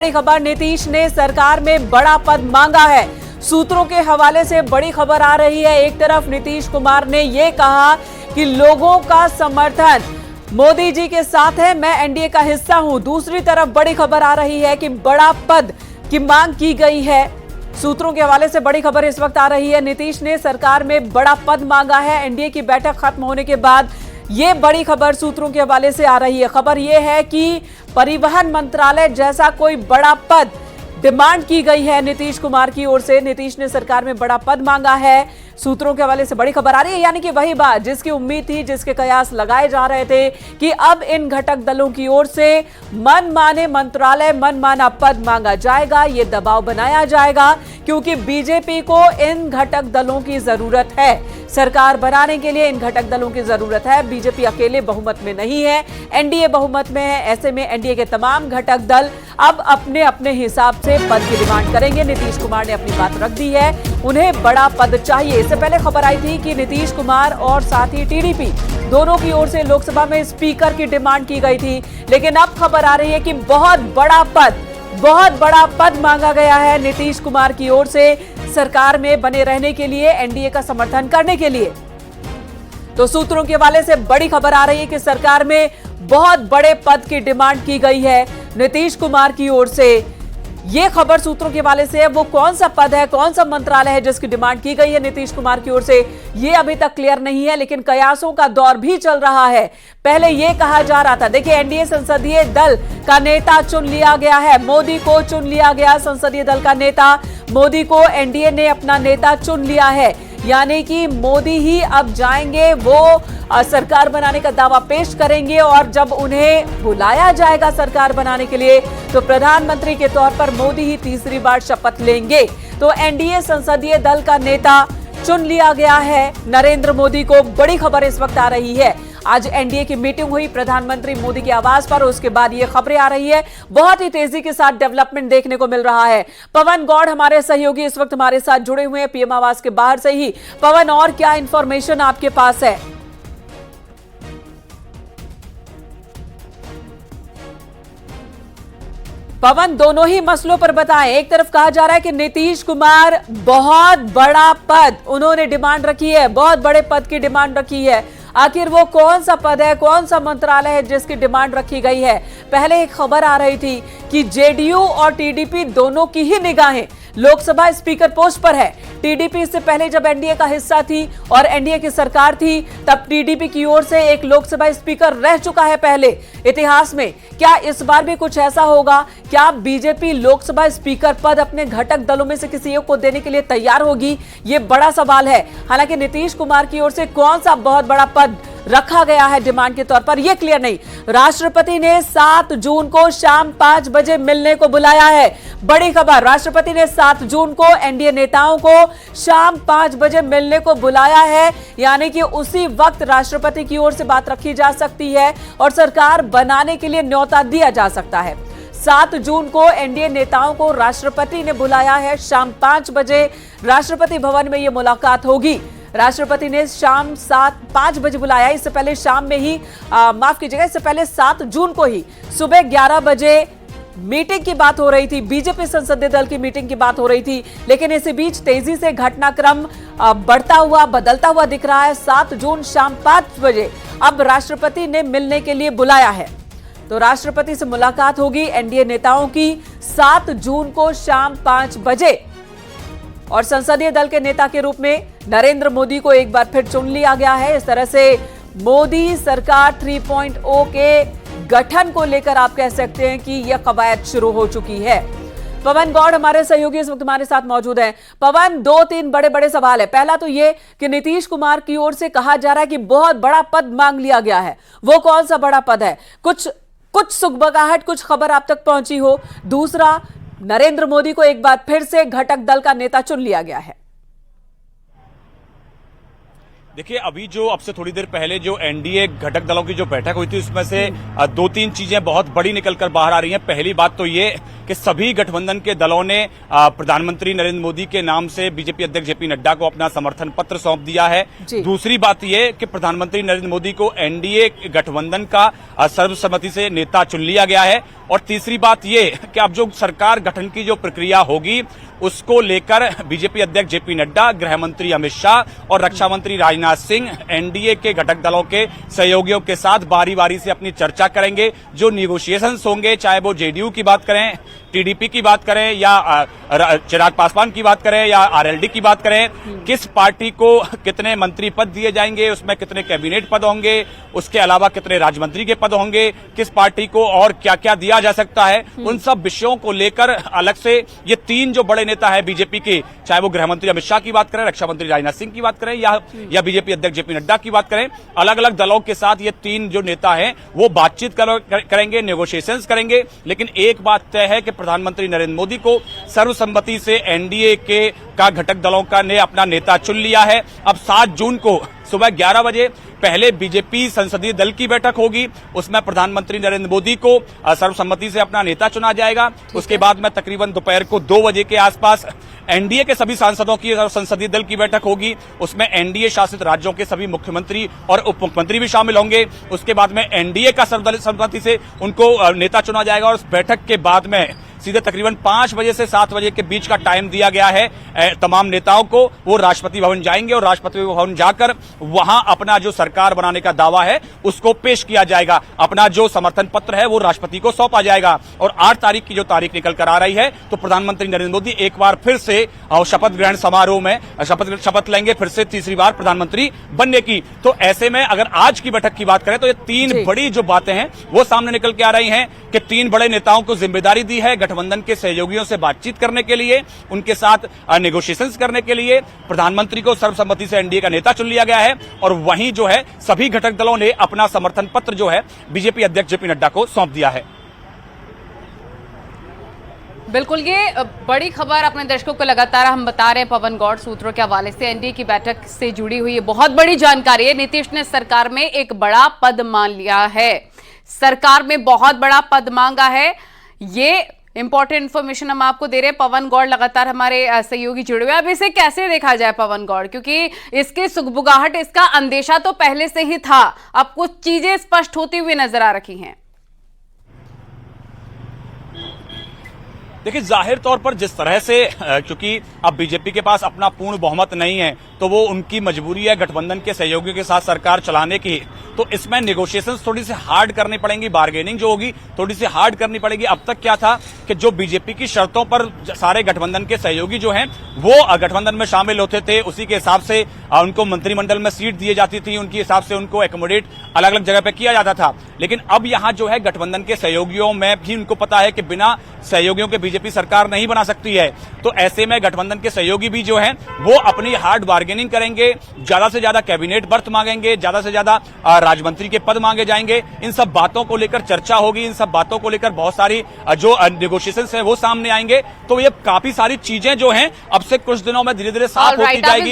बड़ी खबर, नीतीश ने सरकार में बड़ा पद मांगा है। सूत्रों के हवाले से बड़ी खबर आ रही है। एक तरफ नीतीश कुमार ने यह कहा कि लोगों का समर्थन मोदी जी के साथ है, मैं एनडीए का हिस्सा हूं। दूसरी तरफ बड़ी खबर आ रही है कि बड़ा पद की मांग की गई है। सूत्रों के हवाले से बड़ी खबर इस वक्त आ रही है। नीतीश ने सरकार में बड़ा पद मांगा है। एनडीए की बैठक खत्म होने के बाद ये बड़ी खबर सूत्रों के हवाले से आ रही है। खबर यह है कि परिवहन मंत्रालय जैसा कोई बड़ा पद डिमांड की गई है नीतीश कुमार की ओर से। नीतीश ने सरकार में बड़ा पद मांगा है। सूत्रों के हवाले से बड़ी खबर आ रही है, यानी कि वही बात जिसकी उम्मीद थी, जिसके कयास लगाए जा रहे थे कि अब इन घटक दलों की ओर से मनमाने मंत्रालय, मनमाना पद मांगा जाएगा, ये दबाव बनाया जाएगा, क्योंकि बीजेपी को इन घटक दलों की जरूरत है। सरकार बनाने के लिए इन घटक दलों की जरूरत है। बीजेपी अकेले बहुमत में नहीं है, एनडीए बहुमत में है। ऐसे में एनडीए के तमाम घटक दल अब अपने अपने हिसाब से पद की डिमांड करेंगे। नीतीश कुमार ने अपनी बात रख दी है, उन्हें बड़ा पद चाहिए। इससे पहले खबर आई थी कि नीतीश कुमार और साथ ही टीडीपी दोनों की ओर से लोकसभा में स्पीकर की डिमांड की गई थी, लेकिन अब खबर आ रही है कि बहुत बड़ा पद मांगा गया है नीतीश कुमार की ओर से सरकार में बने रहने के लिए, एनडीए का समर्थन करने के लिए। तो सूत्रों के हवाले से बड़ी खबर आ रही है कि सरकार में बहुत बड़े पद की डिमांड की गई है नीतीश कुमार की ओर से। यह खबर सूत्रों के हवाले से है। वो कौन सा पद है, कौन सा मंत्रालय है जिसकी डिमांड की गई है नीतीश कुमार की ओर से, यह अभी तक क्लियर नहीं है, लेकिन कयासों का दौर भी चल रहा है। पहले यह कहा जा रहा था, देखिए एनडीए संसदीय दल का नेता चुन लिया गया है, मोदी को चुन लिया गया। संसदीय दल का नेता मोदी को एनडीए ने अपना नेता चुन लिया है, यानी कि मोदी ही अब जाएंगे, वो सरकार बनाने का दावा पेश करेंगे, और जब उन्हें बुलाया जाएगा सरकार बनाने के लिए तो प्रधानमंत्री के तौर पर मोदी ही तीसरी बार शपथ लेंगे। तो एनडीए संसदीय दल का नेता चुन लिया गया है नरेंद्र मोदी को। बड़ी खबर इस वक्त आ रही है। आज एनडीए की मीटिंग हुई प्रधानमंत्री मोदी के आवास पर, उसके बाद ये खबरें आ रही है। बहुत ही तेजी के साथ डेवलपमेंट देखने को मिल रहा है। पवन गौड़ हमारे सहयोगी इस वक्त हमारे साथ जुड़े हुए हैं पीएम आवास के बाहर से ही। पवन, और क्या इंफॉर्मेशन आपके पास है? पवन, दोनों ही मसलों पर बताएं। एक तरफ कहा जा रहा है कि नीतीश कुमार बहुत बड़ा पद उन्होंने डिमांड रखी है, बहुत बड़े पद की डिमांड रखी है। आखिर वो कौन सा पद है, कौन सा मंत्रालय है जिसकी डिमांड रखी गई है? पहले एक खबर आ रही थी कि जेडीयू और टीडीपी दोनों की ही निगाहें लोकसभा स्पीकर पोस्ट पर है। टीडीपी इससे पहले जब एनडीए का हिस्सा थी और एनडीए की सरकार थी, तब टीडीपी की ओर से एक लोकसभा स्पीकर रह चुका है पहले इतिहास में। क्या इस बार भी कुछ ऐसा होगा? क्या बीजेपी लोकसभा स्पीकर पद अपने घटक दलों में से किसी एक को देने के लिए तैयार होगी? ये बड़ा सवाल है। हालांकि नीतीश कुमार की ओर से कौन सा बहुत बड़ा पद रखा गया है डिमांड के तौर पर, यह क्लियर नहीं। राष्ट्रपति ने 7 जून को शाम 5 बजे मिलने को बुलाया है। बड़ी खबर, राष्ट्रपति ने 7 जून को एनडीए नेताओं को शाम 5 बजे मिलने को बुलाया है, यानी कि उसी वक्त राष्ट्रपति की ओर से बात रखी जा सकती है और सरकार बनाने के लिए न्योता दिया जा सकता है। 7 जून को एनडीए नेताओं को राष्ट्रपति ने बुलाया है। शाम 5 बजे राष्ट्रपति भवन में यह मुलाकात होगी। राष्ट्रपति ने शाम 5 बजे बुलाया। इससे पहले शाम में ही माफ कीजिएगा, इससे पहले 7 जून को ही सुबह 11 बजे मीटिंग की बात हो रही थी, बीजेपी संसदीय दल की मीटिंग की बात हो रही थी। लेकिन इसी बीच तेजी से घटनाक्रम बढ़ता हुआ, बदलता हुआ दिख रहा है। 7 जून शाम 5 बजे अब राष्ट्रपति ने मिलने के लिए बुलाया है, तो राष्ट्रपति से मुलाकात होगी एनडीए नेताओं की 7 जून को शाम 5 बजे। और संसदीय दल के नेता के रूप में नरेंद्र मोदी को एक बार फिर चुन लिया गया है। इस तरह से मोदी सरकार 3.0 के गठन को लेकर आप कह सकते हैं कि यह कवायद शुरू हो चुकी है। पवन गौड़ हमारे सहयोगी इस वक्त हमारे साथ मौजूद हैं। पवन, 2-3 बड़े सवाल है। पहला तो यह कि नीतीश कुमार की ओर से कहा जा रहा है कि बहुत बड़ा पद मांग लिया गया है, वो कौन सा बड़ा पद है? कुछ सुगबगाहट, कुछ खबर आप तक पहुंची हो? दूसरा, नरेंद्र मोदी को एक बार फिर से घटक दल का नेता चुन लिया गया है। देखिए, अभी जो अब से थोड़ी देर पहले जो एनडीए घटक दलों की जो बैठक हुई थी, उसमें से 2-3 चीजें बहुत बड़ी निकलकर बाहर आ रही हैं। पहली बात तो ये कि सभी गठबंधन के दलों ने प्रधानमंत्री नरेंद्र मोदी के नाम से बीजेपी अध्यक्ष जेपी नड्डा को अपना समर्थन पत्र सौंप दिया है। दूसरी बात ये कि प्रधानमंत्री नरेंद्र मोदी को एनडीए गठबंधन का सर्वसम्मति से नेता चुन लिया गया है। और तीसरी बात ये कि अब जो सरकार गठन की जो प्रक्रिया होगी उसको लेकर बीजेपी अध्यक्ष जेपी नड्डा, गृह मंत्री अमित शाह और रक्षा मंत्री राजनाथ सिंह एनडीए के घटक दलों के सहयोगियों के साथ बारी बारी से अपनी चर्चा करेंगे। जो निगोशिएशंस होंगे, चाहे वो जेडीयू की बात करें, टीडीपी की बात करें या चिराग पासवान की बात करें या आरएलडी की बात करें, किस पार्टी को कितने मंत्री पद दिए जाएंगे, उसमें कितने कैबिनेट पद होंगे, उसके अलावा कितने राज्य मंत्री के पद होंगे, किस पार्टी को और क्या क्या दिया जा सकता है, उन सब विषयों को लेकर अलग से ये तीन जो बड़े नेता है बीजेपी के, चाहे वो गृह मंत्री अमित शाह की बात करें, रक्षा मंत्री राजनाथ सिंह की बात करें या बीजेपी अध्यक्ष जेपी नड्डा की बात करें, अलग अलग दलों के साथ ये तीन जो नेता हैं वो बातचीत करेंगे, नेगोशिएशंस करेंगे। लेकिन एक बात तय है कि प्रधानमंत्री नरेंद्र मोदी को सर्वसम्मति से एनडीए का घटक दलों का ने अपना नेता चुन लिया है। अब 7 जून को सुबह 11 बजे पहले बीजेपी संसदीय दल की बैठक होगी, उसमें प्रधानमंत्री नरेंद्र मोदी को सर्वसम्मति से अपना नेता चुना जाएगा। उसके बाद में तकरीबन दोपहर को 2 बजे के आसपास एनडीए के सभी सांसदों की संसदीय दल की बैठक होगी, उसमें एनडीए शासित राज्यों के सभी मुख्यमंत्री और उप मुख्यमंत्री भी शामिल होंगे। उसके बाद में एनडीए का सर्वसम्मति से उनको नेता चुना जाएगा और उस बैठक के बाद में सीधे तकरीबन 5 बजे से 7 बजे के बीच का टाइम दिया गया है तमाम नेताओं को। वो राष्ट्रपति भवन जाएंगे और राष्ट्रपति भवन जाकर वहां अपना जो सरकार बनाने का दावा है उसको पेश किया जाएगा। अपना जो समर्थन पत्र है वो राष्ट्रपति को सौंपा जाएगा। और 8 तारीख की जो तारीख निकल कर आ रही है तो प्रधानमंत्री नरेंद्र मोदी एक बार फिर से शपथ ग्रहण समारोह में शपथ लेंगे, फिर से तीसरी बार प्रधानमंत्री बनने की। तो ऐसे में अगर आज की बैठक की बात करें तो ये 3 बड़ी जो बातें हैं वो सामने निकल के आ रही हैं कि 3 बड़े नेताओं को जिम्मेदारी दी है गठबंधन के सहयोगियों से बातचीत करने के लिए, उनके साथ नेगोशिएशंस करने के लिए। प्रधानमंत्री को सर्वसम्मति से एनडीए का नेता चुन लिया गया है और वहीं जो है सभी घटक दलों ने अपना समर्थन पत्र जो है बीजेपी अध्यक्ष जेपी नड्डा को सौंप दिया है। बिल्कुल, ये बड़ी खबर अपने दर्शकों को लगातार हम बता रहे हैं पवन गौड़ सूत्रों के हवाले से एनडीए की बैठक से जुड़ी हुई है। बहुत बड़ी जानकारी है। नीतीश ने सरकार में एक बड़ा पद मान लिया है, सरकार में बहुत बड़ा पद मांगा है। ये इंपॉर्टेंट इन्फॉर्मेशन हम आपको दे रहे हैं। पवन गौड़ लगातार हमारे सहयोगी जुड़े हुए। अब इसे कैसे देखा जाए पवन गौड़, क्योंकि इसकी सुगबुगाहट, इसका अंदेशा तो पहले से ही था, अब कुछ चीजें स्पष्ट होती हुई नजर आ रही हैं। देखिए, जाहिर तौर पर जिस तरह से क्योंकि अब बीजेपी के पास अपना पूर्ण बहुमत नहीं है तो वो उनकी मजबूरी है गठबंधन के सहयोगियों के साथ सरकार चलाने की, तो इसमें नेगोशिएशंस थोड़ी सी हार्ड करनी पड़ेंगी, बार्गेनिंग जो होगी थोड़ी सी हार्ड करनी पड़ेगी। अब तक क्या था कि जो बीजेपी की शर्तों पर सारे गठबंधन के सहयोगी जो हैं वो गठबंधन में शामिल होते थे, उसी के हिसाब से उनको मंत्रिमंडल में सीट दी जाती थी, उनके हिसाब से उनको एकोमोडेट अलग अलग जगह पे किया जाता था। लेकिन अब यहां जो है गठबंधन के सहयोगियों में भी उनको पता है कि बिना सहयोगियों के बीजेपी सरकार नहीं बना सकती है। तो ऐसे में गठबंधन के सहयोगी भी जो हैं वो अपनी हार्ड बार्गेनिंग करेंगे, ज्यादा से ज्यादा कैबिनेट बर्थ मांगेंगे, ज्यादा से ज्यादा राज्यमंत्री के पद मांगे जाएंगे। इन सब बातों को लेकर चर्चा होगी, इन सब बातों को लेकर बहुत सारी जो नेगोशिएशंस हैं वो सामने आएंगे। तो ये काफी सारी चीजें जो हैं अब से कुछ दिनों में धीरे धीरे साफ होती जाएगी।